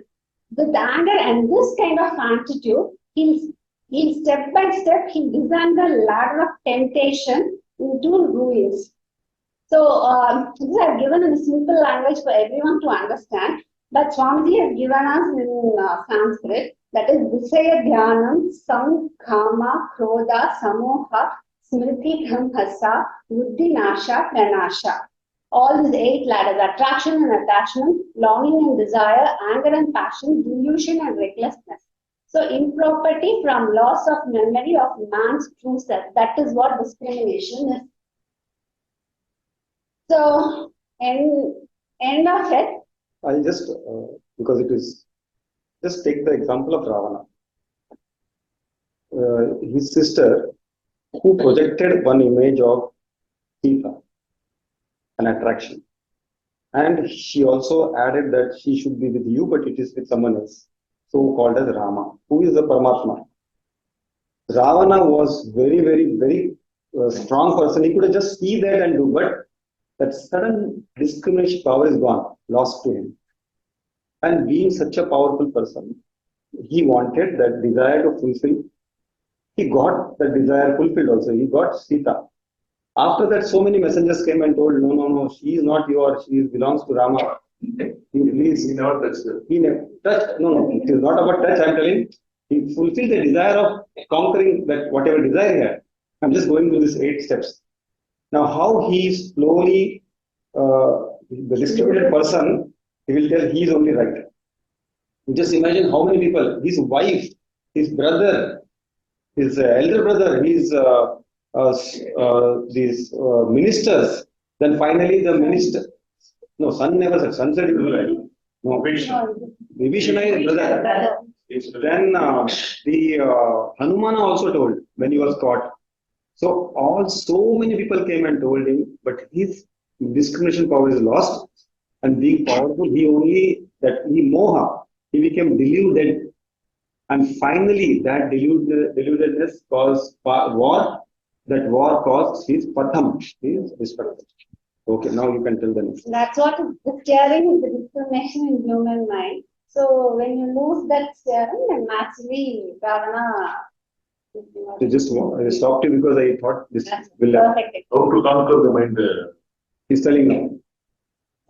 with anger and this kind of attitude, he'll step by step, he'll descend the ladder of temptation into ruins. So, this I've given in a simple language for everyone to understand, but Swamiji has given us in Sanskrit, that is Visaya Dhyanam, Samkama, Krodha, Samoha, Smriti, Khamhasa, Buddhi, Nasha, Pranasha. All these 8 ladders, attraction and attachment, longing and desire, anger and passion, delusion and recklessness. So improperty from loss of memory of man's true self. That is what discrimination is. So, end of it. I'll just, because it is, just take the example of Ravana. His sister, who projected one image of Sita, an attraction. And she also added that she should be with you, but it is with someone else, so called as Rama, who is the Paramatma. Ravana was very strong person. He could have just see that and do, but that sudden discrimination power is gone, lost to him. And being such a powerful person, he wanted that desire to fulfill. He got that desire fulfilled also. He got Sita. After that, so many messengers came and told, no, she is not yours, she belongs to Rama. He never touched her. He never touched, no, it is not about touch, I'm telling. He fulfilled the desire of conquering that whatever desire he had. I'm just going through these 8 steps. Now, how he slowly, the discriminated person, he will tell he is only right. Just imagine how many people, his wife, his brother, his elder brother, his these ministers, then finally the minister, no, son never said, son said it was right. No, Vibhishana is brother. Then the Hanumana also told when he was caught. So so many people came and told him, but his discrimination power is lost, and being powerful, he moha, he became deluded, and finally that deludedness caused war. That war caused his patham, his destruction. Okay, now you can tell the next. That's what the steering is, the discrimination in human mind. So when you lose that steering, then naturally Ravana. I stopped you because I thought this will perfect. How to conquer the mind? He's telling now.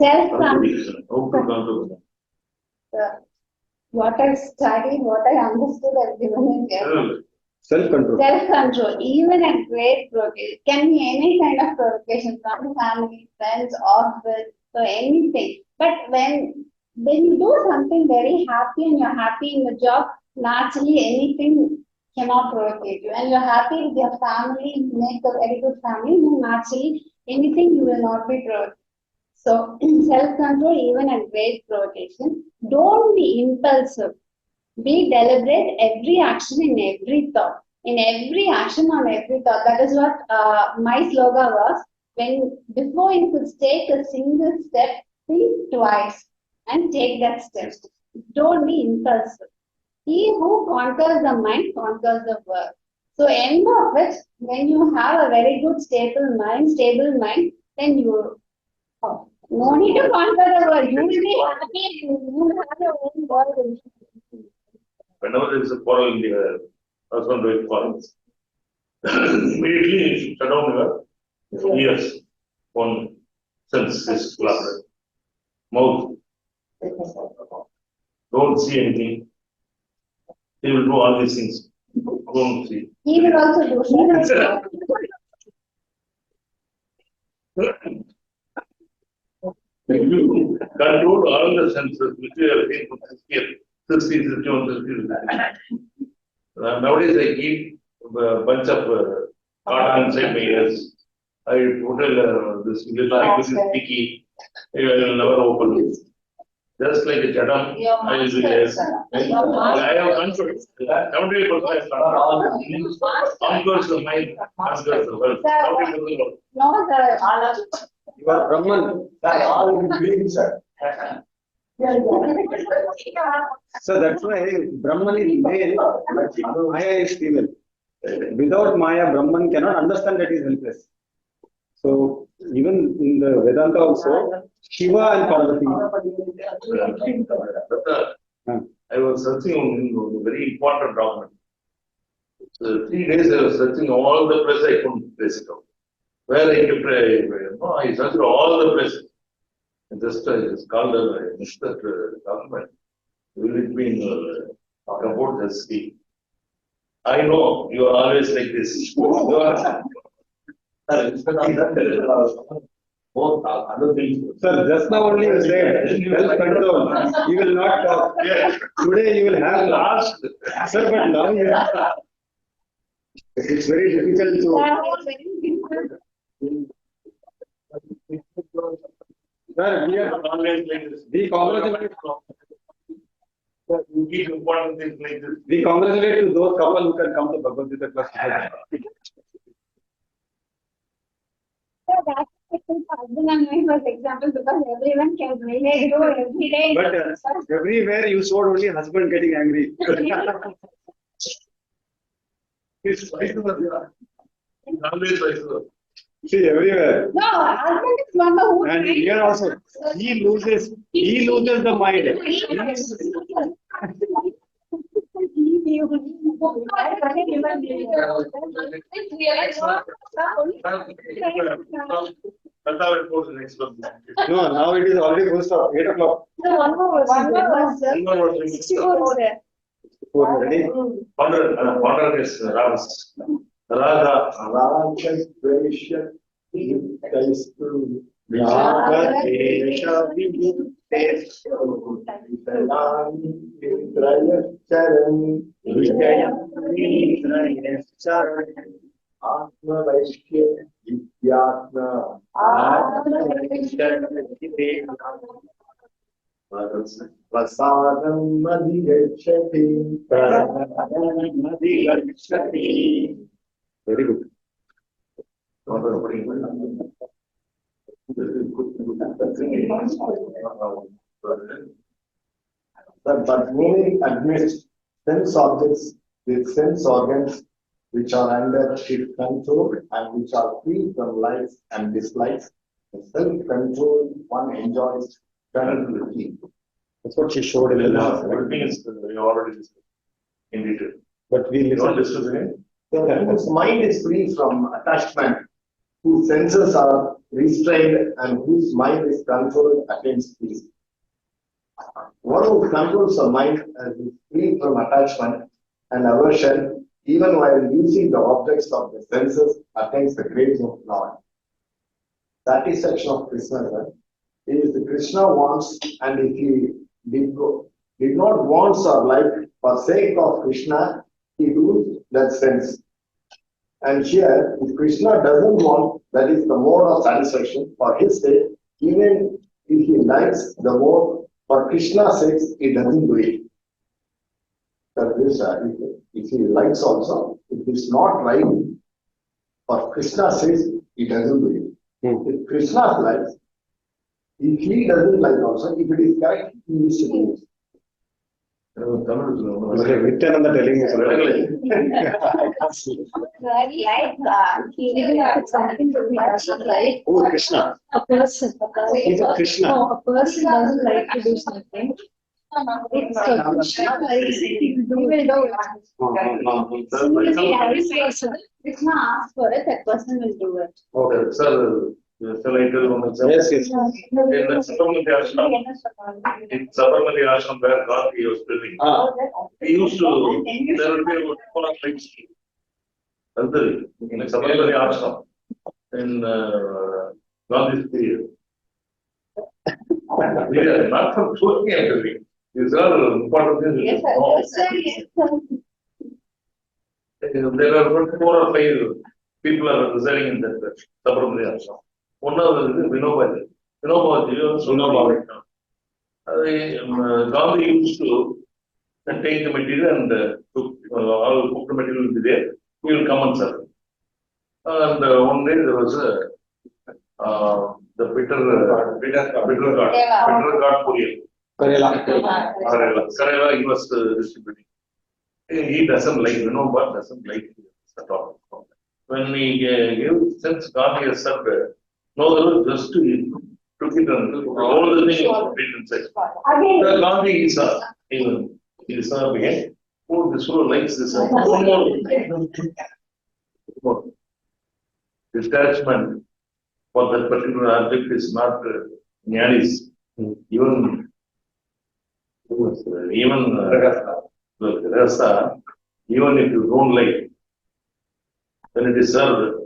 Self-control. How to conquer the mind? What I studied, what I understood, I've given it here. Self-control. Self-control, even a great provocation, can be any kind of provocation from family, friends, office, so anything. But when you do something very happy and you're happy in the job, naturally anything cannot provocate you. And you're happy with your family, you make a very good family, then naturally anything you will not be provoked. So self-control, even a great provocation. Don't be impulsive. Be deliberate every action in every thought. in every action or every thought. That is what my slogan was. When before you could take a single step, think twice and take that step. Don't be impulsive. He who conquers the mind conquers the world. So end of it, when you have a very good stable mind, then you no need to conquer the world. You will be happy and you will have your own world. Whenever there is a quarrel in the husband wife quarrels, immediately shut down your ears, one sense is cluttered. Mouth, don't see anything. He will do all these things. Don't see. He will also do that. If you control all the senses, which we have seen from 60, 61, 60. Nowadays I keep a bunch of cotton inside my ears. I put this little sticky. I will never open it. Just like a chadam, I will be there. I have control. 70% conquers the mind, conquers the world. 70% No, sir. You are Brahman. So that's why Brahman is male, but Maya is female. Without Maya, Brahman cannot understand that he is helpless. So even in the Vedanta also, Shiva and Parvati. I was searching on a very important document. So 3 days I was searching all the press, I couldn't trace it out. Where I kept, I searched all the press. And just called I missed that document. Will it be in about the sea? I know you are always like this. You are. Both other things. Sir, just now only you said self-control. You will not talk. Yeah. Today you will have last. Sir, but now you have. It's very difficult to. Sir, we are Always like this. we congratulate. You keep important things like this. We congratulate to those couple who can come to Bhagavad Gita class together. That's arjuna and wife was example because everyone can relate to every day. But everywhere you showed only husband getting angry. It's vice versa. It's always vice versa. See, everywhere. No, husband is one who. And here also, he loses the mind. That's how it goes next one. No, now it is already close to 8 o'clock. No, one more was. One more was 64 was there. Ready? Founder is Ras. Radha. Prasadam madhigacchati. Very good. But meaning admits sense objects with sense organs which are under its control and which are free from likes and dislikes. The self-control one enjoys tranquility. That's what she showed in the last. Everything is we already discussed in detail. But we You don't listen. discuss again? So whose mind is free from attachment, whose senses are restrained, and whose mind is controlled against peace. One who controls the mind and is free from attachment and aversion, even while using the objects of the senses, attains the grace of God. Satisfaction of Krishna, sir, is the Krishna wants, and if he did not want or like for sake of Krishna, he loses that sense. And here, if Krishna doesn't want, that is the mode of satisfaction for his sake, even if he likes the mode for Krishna's sake, he doesn't do it. That is, if he likes also, If it's not right, or Krishna says he doesn't do it. If Krishna likes, if he doesn't like also, if it is correct, he needs to do it. It's like Nityananda telling me something. Like, Even if it's something that we doesn't like, Oh, Krishna. a person. He's a Krishna. No, a person doesn't like to do something. It's a Krishna likes it, he will do it. Similarly, vice versa. Krishna asks for it, that person will do it. Okay, sir, shall I tell one example? Yes, yes. In the Sabarmati Ashram, in Sabarmati Ashram where Gandhi was living, he used to, there would be about 4 or 5 streets. In Sabarmati Ashram, in Gandhi's period. Yeah, not from joking and everything. These are important things. Yes, sir. No. Yes, sir. Yes, sir. There are about 4 or 5 people are residing in that Sabarmati Ashram. One of them is Vinobaji. Vinobaji was Gandhi used to take the material and cook, all cooked material will be there. He will come and serve. And one day there was the bitter gourd puri. Karela, he was distributing. He doesn't like, Vinoba doesn't like it at all. When he gave, since Gandhi has served, no, just to took it and all the things put it inside. The Gandhi is even he served again. Oh, this fellow likes this. One more. Detachment for that particular object is not jnanis. Even rasa, even if you don't like, when it is served,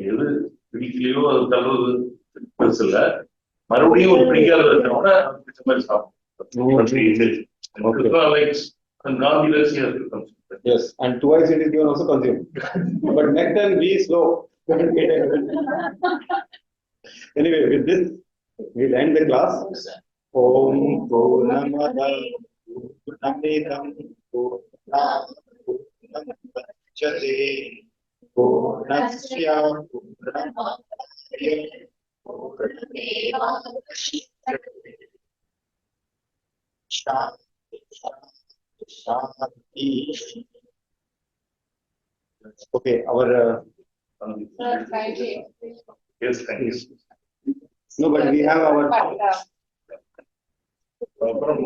எது பிடிக்கலையோ அது தள்ளுறது பெருசு இல்ல, மறுபடியும் ஒரு பிடிக்காத பிடிச்ச மாதிரி சாப்பிடும். And Gandhi likes here to come. Yes, and twice it is given also consumed. But next time be slow. Anyway, with this, we'll end the class. Om Purnamada Purnamidam Purnamudachyate Purnasya Purnamadaye Shanti. Okay, our Thank you. Yes, thank you. no, but we have our. But, From,